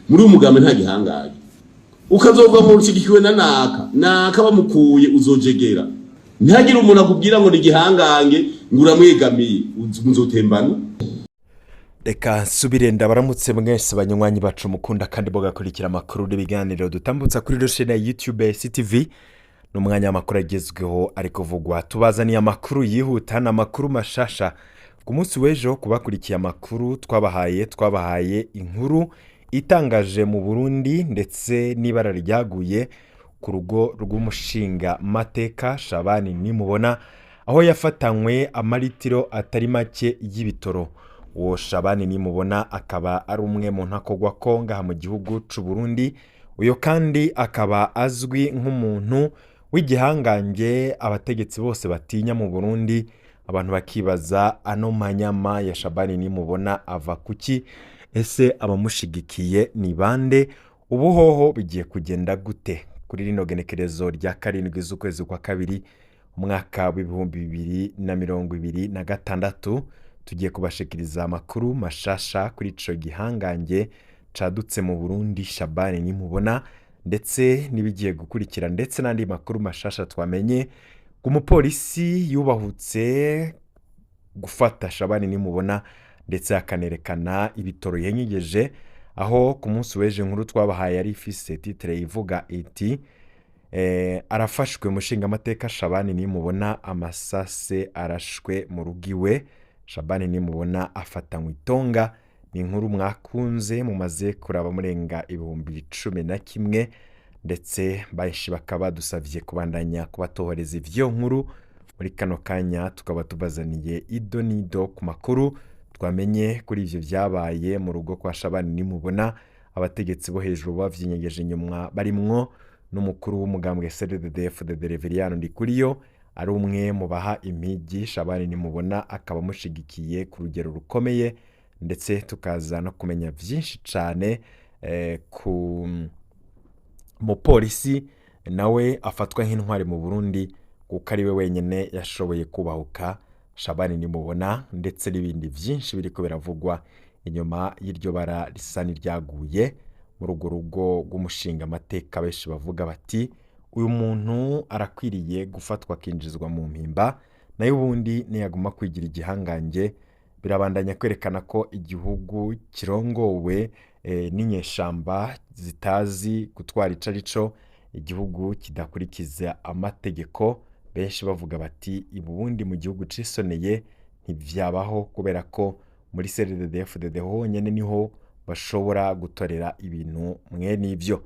muri umugambi nta gihangaye ukazovuga mu rushigikiwe na naka bamukuye uzojegera ntihagire umuntu akubwira ngo ni gihangange nguramwegamiye muzotembana. Reka nsubire ndabaramutse mwese banywanyi bacu mukunda kandi bogakurikira amakuru n'ibiganiro dutambutsa kuri chaîne ya YouTube CTV n'umwanya w'amakuru agezweho ariko vugwa tubazaniye amakuru yihuta n'amakuru mashasha ku munsi w'ejo kubakurikiye amakuru twabahaye inkuru itangaje mu Burundi ndetse n'ibara ryaguye ku rugo rw'umushinga mateka Shabani Nimubona aho yafatanywe amaritiro atari make y'ibitoro. Uwo Shabani Nimubona akaba ari umwe mu ntakogwa ko ngaha mu gihugu c'u Burundi, uyo kandi akaba azwi nk'umuntu w'igihangange abategetsi bose batinya mu Burundi. Abantu bakibaza ano manyama ya Shabani Nimubona ava kuki, ese abamushigikiye ni bande, ubuhoho bigiye kugenda gute? Kuri rino genekerezo rya 7 z'ukwezi kwa kabiri umwaka w'2026 tugiye kubashikiriza amakuru mashasha kuri ico gihangange cadutse mu Burundi Shabani Nimubona ndetse nibigiye gukurikira ndetse n'andi makuru mashasha twamenye umupolisi yubahutse gufata Shabani Nimubona ndetse akanerekana ibitoro yenyegeje, aho ku munsi w'eje nkuru twabahaye ari ifise titre ivuga iti arafashwe mushinga amateka Shabani Nimubona amasase arashwe mu rugiwe. Shabani Nimubona afatanywe itonga. Ni inkuru mwakunze mumaze kuraba murenga 11,000 ndetse bayishi bakaba dusavye kubandanya kubatohoreza ivyo nkuru muri kano kanya tukaba tubazaniye idonido ku makuru twamenye kuri ivyo vyabaye mu rugo kwa Shabani Nimubona. Abategetsi bo hejuru bavyinyegeje nyuma barimwo n'umukuru w'umugambwe CNDD-FDD Reveriyano Ndikuriyo ari umwe mu baha impigi Shabani Nimubona akaba mushigikiye ku rugero rukomeye, ndetse tukaza no kumenya vyinshi cane ku mupolisi nawe afatwa nk'intwari mu Burundi kuko ari we wenyene yashoboye kubahuka Shabani Nimubona, ndetse n'ibindi vyinshi biriko biravugwa inyuma y'iryo bara risa n'iryaguye mu rugo rw'umushinga amateka. Benshi bavuga bati uyu muntu arakwiriye gufatwa kinjizwa mu mpimba, nayo ubundi niyaguma kwigira igihangange birabandanya kwerekana ko igihugu kirongowe n'inyeshamba zitazi gutwara icarico, igihugu kidakurikiza amategeko. Benshi bavuga bati ibundi mu gihugu cisoneye ntivyabaho kubera ko muri CNDD-FDD honyene niho bashobora gutorera ibintu mwene ivyo.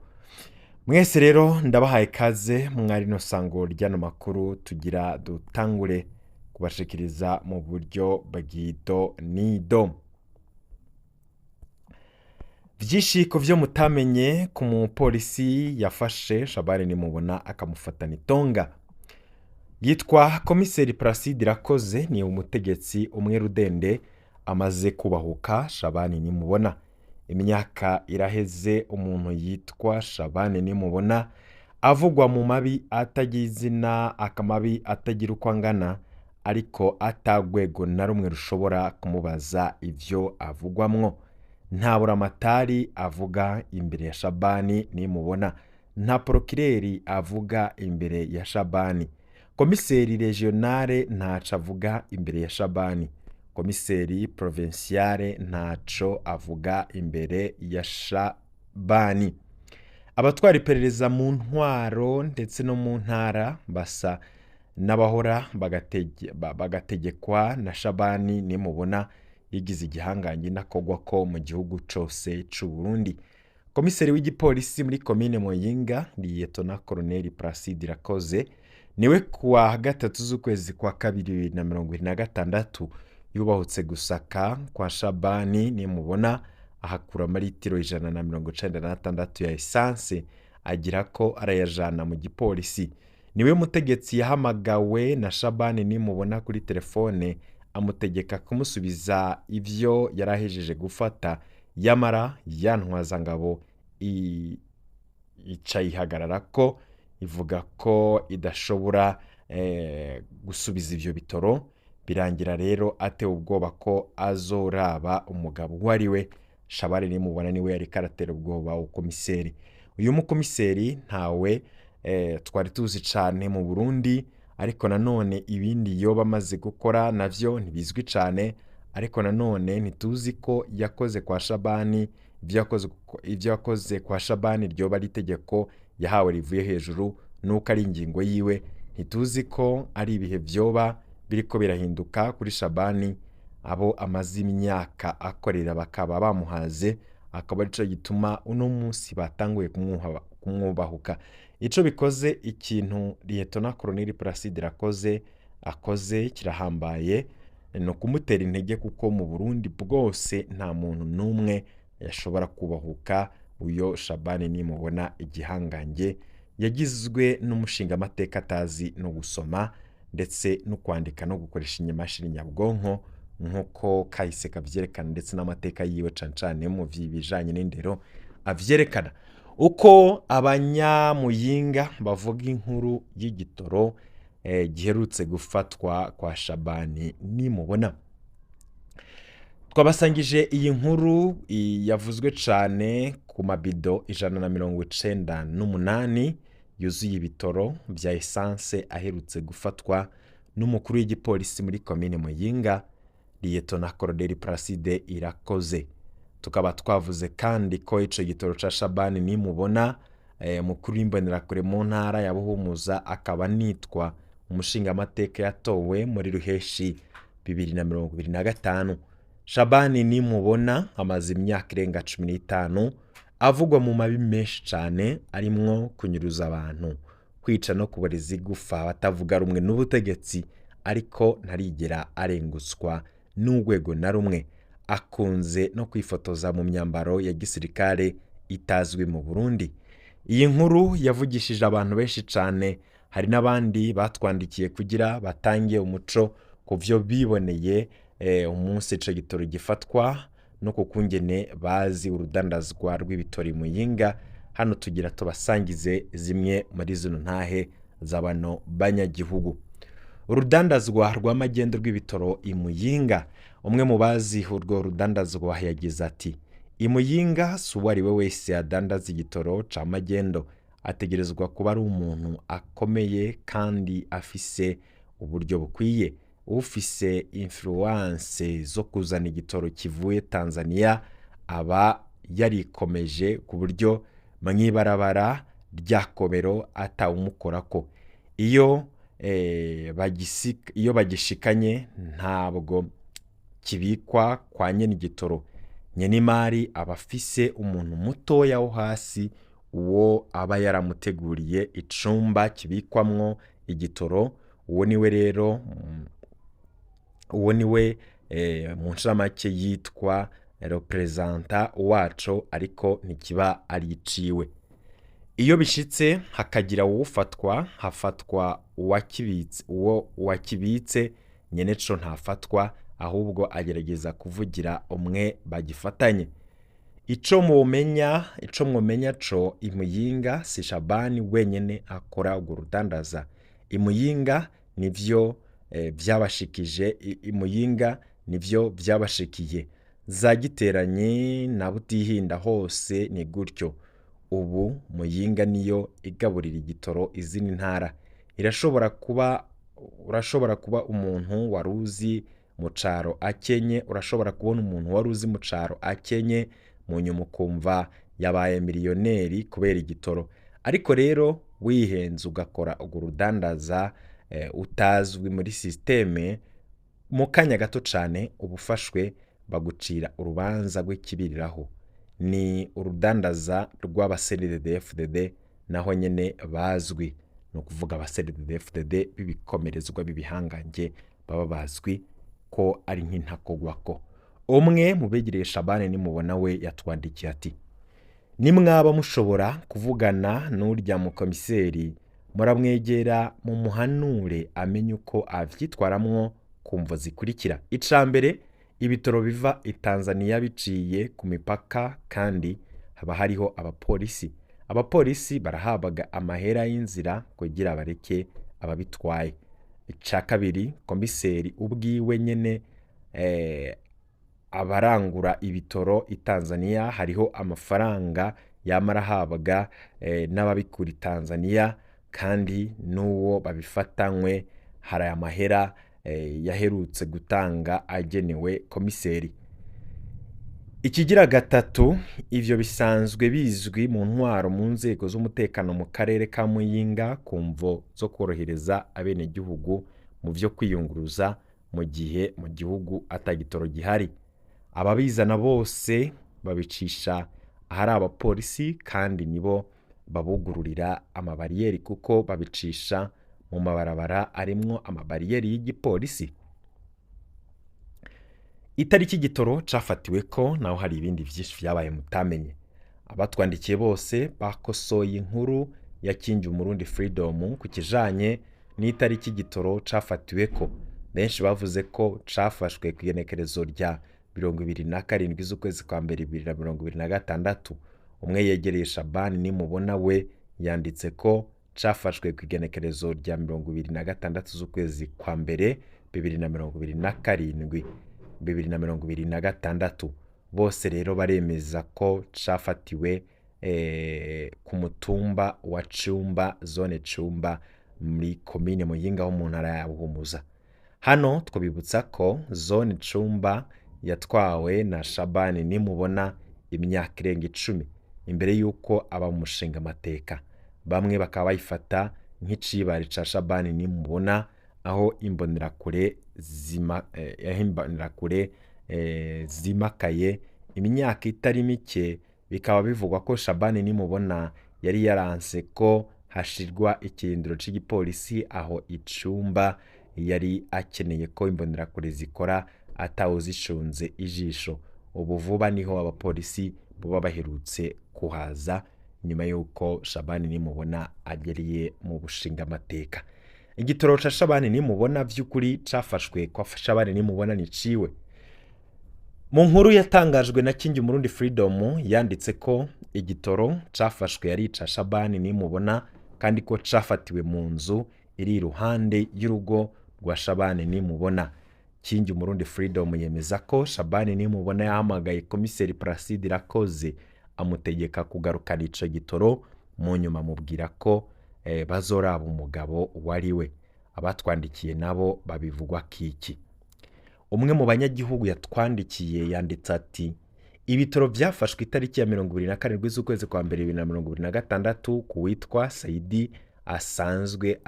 Mwese rero ndabahaye kaze mwari no sango ryano makuru tugira dutangure kubashikiriza mu buryo bagido nido. Vyishiko vyo mutamenye ku mupolisi yafashe Shabani Nimubona akamufatana itonga. Yitwa Komiseri Placide Irakoze, ni umutegetsi umwe rudende amaze kubahuka Shabani Nimubona. Imyaka iraheze umuntu yitwa Shabani Nimubona avugwa mu mabi atagizina akamabi atagira uko angana, ariko atagwego na rumwe rushobora kumubaza ivyo avugwamwo. Nta buramatari avuga imbere ya Shabani Nimubona, nta procureur avuga imbere ya Shabani, komiseri regionale ntaco avuga imbere ya Shabani, komiseri provinciale ntaco avuga imbere ya Shabani. Abatwara iperereza mu ntwaro ndetse no mu ntara basa n'abahora bagategekwa na Shabani Nimubona yigize igihangange nakogwa ko mu gihugu cose c'u Burundi. Komiseri w'igipolisi muri komine Muyinga Lieutenant Colonel Placide Irakoze niwe kuwa 3 z'ukwezi kwa 2026 yubahutse gusaka kwa Shabani Nimubona ahakura amaritiro 196 ya essence agira ko arayajana mu gipolisi. Niwe mutegetsi yahamagawe na Shabani Nimubona kuri telefone amutegeka kumusubiza ivyo yarahejeje gufata, yamara yantwaza ngabo icayihagarara ko ivuga ko idashobora gusubiza ivyo bitoro. Birangira rero ate ubwoba ko azoraba umugabo wariwe Shabani nimubona niwe yari karatera ubwoba ukomiseri. Uyu mukomiseri ntawe twari tuzi cane mu Burundi, ariko nanone ibindi yoba amaze gukora navyo ntibizwi cane, ariko nanone ntituzi ko yakoze kwa Shabani ivyo yakoze kwa Shabani ryoba ari itegeko yahawe rivuye hejuru, nuko ari ingingo yiwe. Ntituzi ko ari ibihe vyoba biriko birahinduka kuri Shabani, abo amaze imyaka akorera bakaba bamuhaze, akaba arico gituma uno munsi batanguye kumwubahuka. Ico bikoze ikintu Lieutenant Colonel Placide akoze kirahambaye, no kumutera intege kuko mu Burundi bwose nta muntu numwe yashobora kubahuka uyo Shabani nimubona igihangange yagizwe n'umushinga amateka atazi no gusoma ndetse no kwandika no gukoresha inyamashini nyabwonko nkuko kahise kavyerekana, ndetse n'amateka yiwe cancane mu vyibijanye n'indero avyerekana. Uko abanyamuyinga bavuga inkuru y'igitoro giherutse gufatwa kwa Shabani nimubona. Twabasangije iyi nkuru yavuzwe cane ku mabido 198 yuzuye ibitoro vya essence aherutse gufatwa n'umukuru w'igipolisi muri komine Muyinga, Lieutenant Colonel Placide Irakoze. Tukaba twavuze kandi ko ico gitoro ca Shabani nimubona mukuru w'imbonerakure mu ntara ya Buhumuza akaba nitwa umushinga amateka yatowe muri Ruheshi 2025. Shabani nimubona amaze imyaka irenga 15 avugwa mu mabi menshi cane, arimwo kunyuruza abantu, kwica no kuboreza igufa batavuga rumwe n'ubutegetsi, ariko ntarigera arengutswa n'urwego na rumwe. Akunze no kwifotoza mu myambaro ya gisirikare itazwi mu Burundi. Iyi nkuru yavugishije abantu benshi cane, hari n'abandi batwandikiye kugira batangiye umuco kuvyo biboneye umunsi ico gitoro gifatwa no kukungene bazi urudandazwa rw'ibitori Muyinga. Hano tugira tubasangize zimwe muri zino ntahe z'abano banyagihugu. Urudandazwa rw'amagendo rw'ibitoro Imuyinga. Umwe mu bazi urwo rudandazwa yagize ati: Imuyinga suwa ari we wese adandaza igitoro ca magendo ategerezwa kuba ari umuntu akomeye kandi afise uburyo bukwiye. Ufise influence zo kuzana igitoro kivuye Tanzania aba yarikomeje ku buryo mwibarabara rya Kobero atawumukorako. Iyo bagishikanye ntabwo kibikwa kwa nyene igitoro. Nyenimari abafise umuntu mutoya wo hasi, uwo aba yaramuteguriye icumba kibikwamwo igitoro. Uwo niwe rero mu ncamake yitwa representa waco, ariko ntikiba ari iciwe. Iyo bishitse hakagira uwufatwa, hafatwa uwo wakibitse, nyene co ntafatwa, ahubwo agerageza kuvugira umwe bagifatanye. Ico mwomenya co Imuyinga si Shabani wenyene akora urwo rudandaza. Imuyinga nivyo vyabashikije, Imuyinga nivyo vyabashikiye, za Giteranye na Butihinda hose ni gutyo. Ubu Muyinga niyo igaburira igitoro izindi ntara. Urashobora kuba umuntu waruzi mu caro akenye, urashobora kubona umuntu waruzi mu caro akenye, mu nyuma ukumva yabaye miliyoneri kubera igitoro. Ariko rero wihenze ugakora urwo rudandaza utazwi muri systeme, mu kanya gato cane ubufashwe bagucira urubanza rw'ikibiriraho. Ni urudandaza rw'abaCNDD-FDD naho nyene bazwi, no kuvuga abaCNDD-FDD bibikomerezwa bibihangange baba bazwi ko ari nk'intakogwako. Umwe mu begereye Shabani nimubona we yatwandikiye ati: nimwaba mushobora kuvugana n'urya mu komiseri, muramwegera mu muhanure amenye uko avyitwaramwo kumvo zikurikira. Icambere, ibitoro biva i Tanzania biciye ku mipaka kandi haba hariho abapolisi. Abapolisi barahabaga amahera y'inzira kugira bareke ababitwaye. Ica kabiri, komiseri ubwiwe nyene abarangura ibitoro i Tanzania hariho amafaranga yamara ahabwa n'ababikura i Tanzania, kandi n'uwo babifatanywe hari amahera yaherutse gutanga agenewe komiseri. Ikigira gatatu, ivyo bisanzwe bizwi mu ntwaro mu nzego z'umutekano mu karere ka Muyinga ku mvo zo korohereza abenegihugu mu vyo kwiyunguruza mu gihe mu gihugu atagitoro gihari. Ababizana bose babicisha ahari abapolisi, kandi nibo babugururira amabariyeri kuko babicisha mu mabarabara arimwo amabariyeri y'igipolisi. Itariki igitoro cafatiweko naho hari ibindi vyinshi vyabaye mutamenye. Abatwandikiye bose bakosoye inkuru ya Kingi Umurundi Freedom ku kijanye n'itariki igitoro cafatiweko. Benshi bavuze ko cafashwe ku igenekerezo rya 27 z'ukwezi kwa mbere 2026. Umwe yegereye Shabani nimubona we yanditse ko cafashwe ku igenekerezo rya 26 z'ukwezi kwa mbere 2026. Bose rero baremeza ko cafatiwe ku mutumba wa Cumba, zone Cumba muri komine Muyinga ho mu ntara ya Buhumuza. Hano twabibutsa ko zone Cumba yatwawe na Shabani nimubona imyaka irenga 10 imbere yuko aba mushinga amateka. Bamwe bakaba bayifata nk'icibari ca Shabani nimubona, aho imbonerakure zimakaye imyaka itari mike. Bikaba bivugwa ko Shabani nimubona yari yaranse ko hashirwa ikirindiro c'igipolisi aho Icumba, yari akeneye ko imbonerakure zikora atawuzishunze ijisho. Ubu vuba niho abapolisi buba baherutse kuhaza nyuma yuko Shabani nimubona ageriye mu bushinga amateka. Igitoro ca Shabani nimubona vy'ukuri cafashwe kwa Shabani nimubona niciwe. Mu nkuru yatangajwe na Kingi Umurundi Freedom yanditse ko igitoro cafashwe yari ca Shabani nimubona, kandi ko cafatiwe mu nzu iri iruhande y'urugo rwa Shabani nimubona. Kingi Umurundi Freedom yemeza ko Shabani nimubona yahamagaye komiseri Placide Irakoze amutegeka kugarukana ico gitoro, mu nyuma mubwira ko bazoraba umugabo wariwe. Abatwandikiye nabo babivugwa kiki. Umwe mu banyagihugu yatwandikiye yanditse ati ibitoro vyafashwe itariki ya 27 z'ukwezi kwa mbere 2026 kuwitwa Saidi asanzwe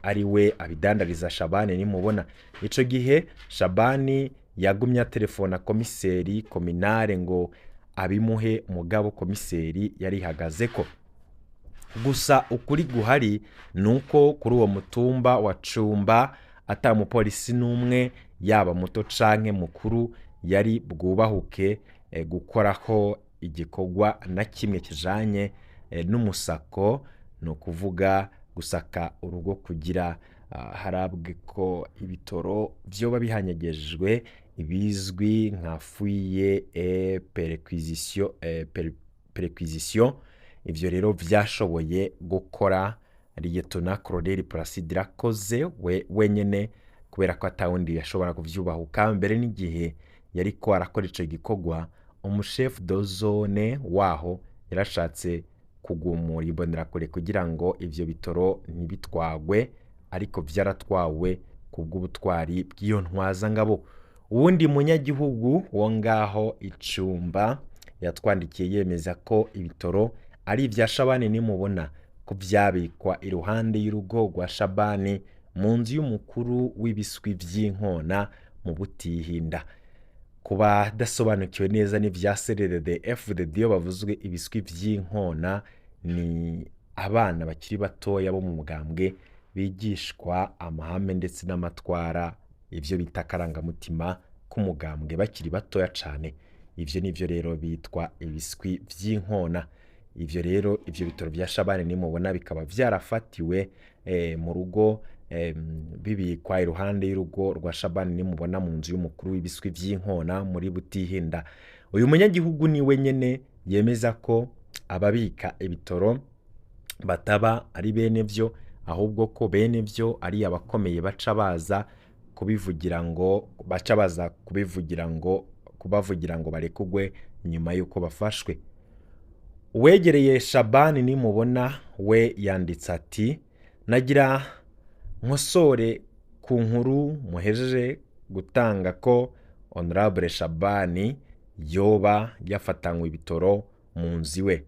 ari we abidandariza Shabani nimubona. Ico gihe Shabani yagumya telefona komiseri kominare ngo abimuhe, mugabo komiseri yari hagazeko. Gusa ukuri guhari nuko kuri uwo mutumba wa Cumba ata mupolisi n'umwe yaba muto canke mukuru yari bwubahuke gukoraho igikorwa na kimwe kijanye n'umusako, no kuvuga gusaka urugo kugira harabwe ko ibitoro vyoba bihanyagejwe ibizwi nka fouille et perquisition. Ivyo rero vyashoboye gukora Lieutenant Colonel Placide Irakoze wenyene, kubera ko atawundi yashobora kuvyubahuka. Mbere n'igihe yariko arakora ico gikorwa, umuchef de zone waho yarashatse kugumura imbonerakure kugira ngo ivyo bitoro ntibitwagwe, ariko vyaratwawe kubw'ubutwari bw'iyo ntwaza ngabo. Uwundi munyagihugu wo ngaho Icumba yatwandikiye yemeza ko ibitoro ari ivya Shabani nimubona, ko vyabikwa iruhande y'urugo rwa Shabani mu nzu y'umukuru w'ibiswi vy'inkona mu Butihinda. Kuba dasobanukiwe neza ni vya CRDD FDD yo bavuzwe ibiswi vy'inkona, ni abana bakiri batoya bo mu mugambwe bigishwa amahame ndetse n'amatwara, ivyo bita karangamutima k'umugambwe bakiri batoya cane. Ivyo nivyo rero bitwa ibiswi vy'inkona. Ivyo rero ivyo bitoro vya Shabani nimubona bikaba vyarafatiwe mu rugo bibikwa iruhande y'urugo rwa Shabani nimubona mu nzu y'umukuru w'ibiswi vy'inkona muri Butihinda. Uyu munyagihugu ni wenyene yemeza ko ababika ibitoro bataba ari bene vyo, ahubwo ko bene vyo ari abakomeye baca baza kubavugira ngo barekugwe nyuma y'uko bafashwe. Uwegereye Shabani nimubona we yanditse ati nagira nkosore ku nkuru muhejeje gutanga ko Honorable Shabani yoba yafatanywe ibitoro mu nzu iwe.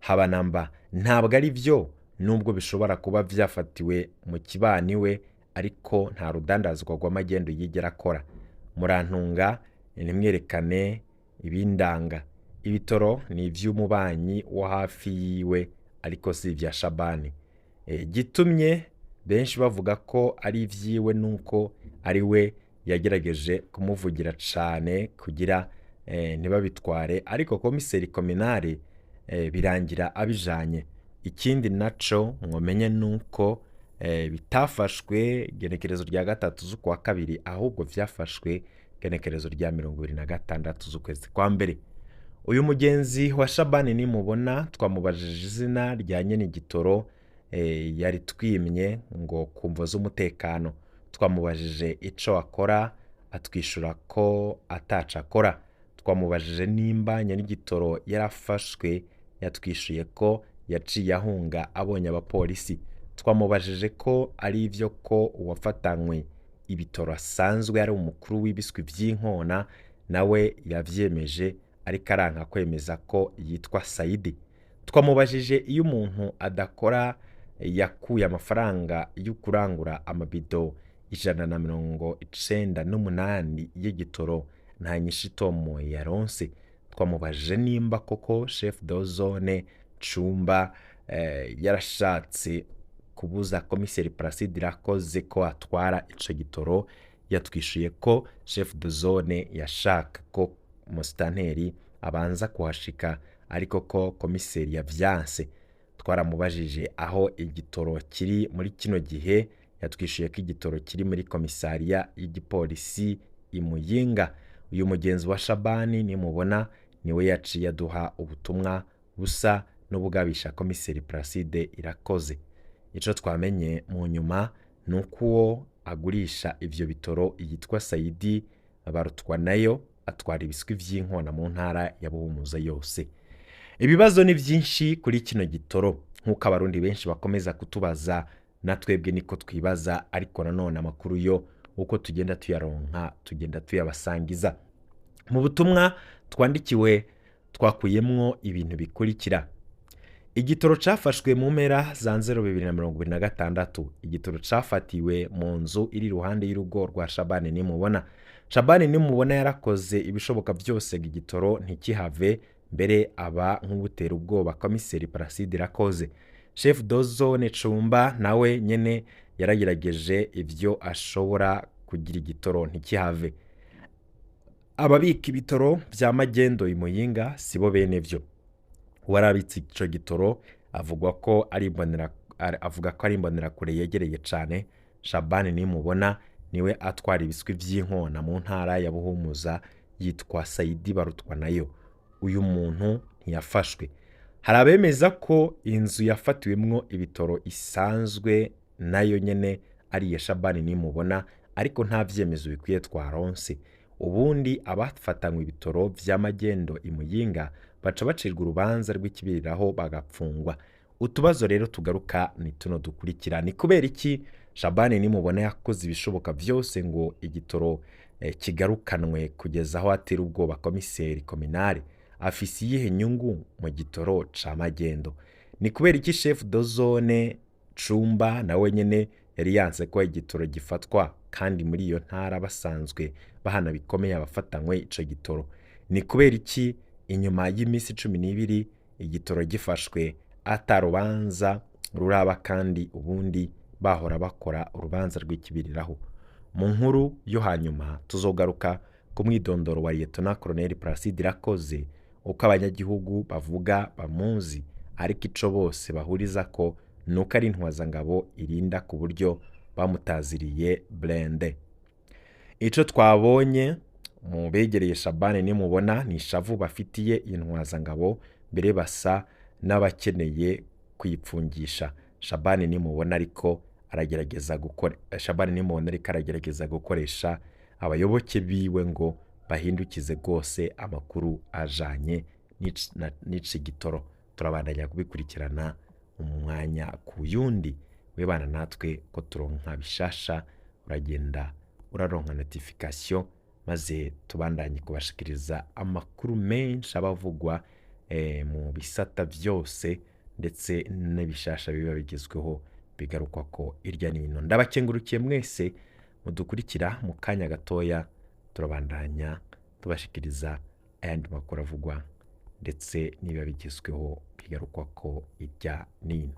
Habanamba ntabwo ari byo, nubwo bishobora kuba vyafatiwe mu kibani we, ariko nta rudandazwa rw'amagendo yigera akora. Murantunga nimwerekane ibindanga. Ibitoro ni ivy'umubanyi wo hafi yiwe ariko si ivya Shabani. Gitumye benshi bavuga ko ari ivyiwe nuko ari we yagerageje kumuvugira cane kugira ntibabitware, ariko komiseri kominari birangira abijanye. Ikindi naco mwomenye nuko bitafashwe genekerezo rya 3 z'ukwa kabiri, ahubwo vyafashwe genekerezo rya 26 z'ukwezi kwa mbere. Uyu mugenzi wa Shabani nimubona twamubajije izina rya nyene igitoro yari twimye ngo kumvo z'umutekano. Twamubajije ico akora, atwishura ko ataca akora. Twamubajije nimba nyene igitoro yarafashwe, yatwishuye ko yaciye ahunga abonye abapolisi. Twamubajije ko ari ivyo ko uwafatanywe ibitoro asanzwe ari umukuru w'ibiswi vy'inkona, nawe yavyemeje ariko aranka kwemeza ko yitwa Saidi. Twamubajije iyo umuntu adakora yakuye amafaranga y'ukurangura amabido 198 y'igitoro nta nyishitomo yaronse. Twamubajije nimba koko chef de zone Cumba yarashatse kubuza komiseri Placide Irakoze ko atwara ico gitoro. Yatwishuye ko chef de zone yashaka ko musitanteri abanza kuhashika, ariko ko komiseri yavyanse. Twaramubajije aho igitoro kiri muri kino gihe, yatwishuye ko igitoro kiri muri komisariya y'igipolisi Imuyinga. Uyu mugenzi wa Shabani nimubona niwe yaciye aduha ubutumwa busa n'ubugabisha komiseri Placide Irakoze. Ico twamenye mu nyuma nuko uwo agurisha ivyo bitoro yitwa Saidi Barutwa nayo atwara ibiswi vy'inkona mu ntara ya Buhumuza yose. Ibibazo ni vyinshi kuri kino gitoro, nkuko abarundi benshi bakomeza kutubaza, natwebwe niko twibaza, ariko nanone amakuru yo uko tugenda tuyaronka tugenda tuyabasangiza. Mu butumwa twandikiwe twakuyemwo ibintu bikurikira. Igitoro cafashwe mu mpera za 2026. Igitoro cafatiwe mu nzu iri ruhande y'urugo rwa Shabani nimubona. Shabani nimubona yarakoze ibishoboka byose igitoro ntikihave, mbere aba nk'ubutera ubwoba komiseri Placide Irakoze. Chef de zone Cumba nawe nyene yaragerageje ivyo ashobora kugira igitoro ntikihave. Ababika ibitoro vya magendo Imuyinga sibo bene vyo. Warabitse ico gitoro avuga ko ari imbonera kure yegereye cane Shabani nimubona niwe atwara ibiswi vy'inkona mu ntara ya Buhumuza yitwa Saidi Barutwa nayo. Uyu muntu ntiyafashwe. Hari abemeza ko inzu yafatiwemwo ibitoro isanzwe nayo nyene ari ya Shabani nimubona, ariko nta vyemezo bikwiye twaronse. Ubundi abafatanywe ibitoro vya magendo Imuyinga baca bacirwa urubanza rw'ikibiriraho bagapfungwa. Utubazo rero tugaruka ni tuno dukurikira: ni kubera iki Shabani nimubona yakoze ibishoboka vyose ngo igitoro kigarukanwe kugeza aho atera ubwoba komiseri kominari? Afisi yihe nyungu mu gitoro ca magendo? Ni kubera iki chef de zone Cumba nawe nyene yari yanse ko igitoro gifatwa, kandi muri iyo ntara basanzwe bahana bikomeye abafatanywe ico gitoro? Ni kubera iki inyuma y'imisi 12 igitoro gifashwe atarubanza ruraba, kandi ubundi bahora bakora urubanza rw'ikibiriraho? Mu nkuru yo hanyuma tuzogaruka ku mwidondoro wa Lieutenant Colonel Placide Irakoze, uko abanyagihugu bavuga bamuzi, ariko ico bose bahuriza ko nuko ari intwazangabo irinda ku buryo bamutaziriye blende. Ico twabonye mu begereye Shabani nimubona ni ishavu bafitiye intwazangabo, mbere basa n'abakeneye kwipfungisha Shabani nimubona, ariko aragerageza gukora Shabani nimubona ariko aragerageza gukoresha abayoboke biwe ngo bahindukize rwose amakuru ajanye n'ici gitoro. Turabandanya kubikurikirana umwanya ku yundi. Webana natwe ko turonka bishasha, uragenda uraronka notification maze tubandanye kubashikiriza amakuru menshi abavugwa mu bisata byose ndetse n'ibishasha biba bigezweho bigarukwa ko irya nino. Ndabakengurukiye mwese mudukurikira mu kanya gatoya, turabandanya tubashikiriza ayandi makuru avugwa ndetse niba bigezweho bigarukwa ko irya nino.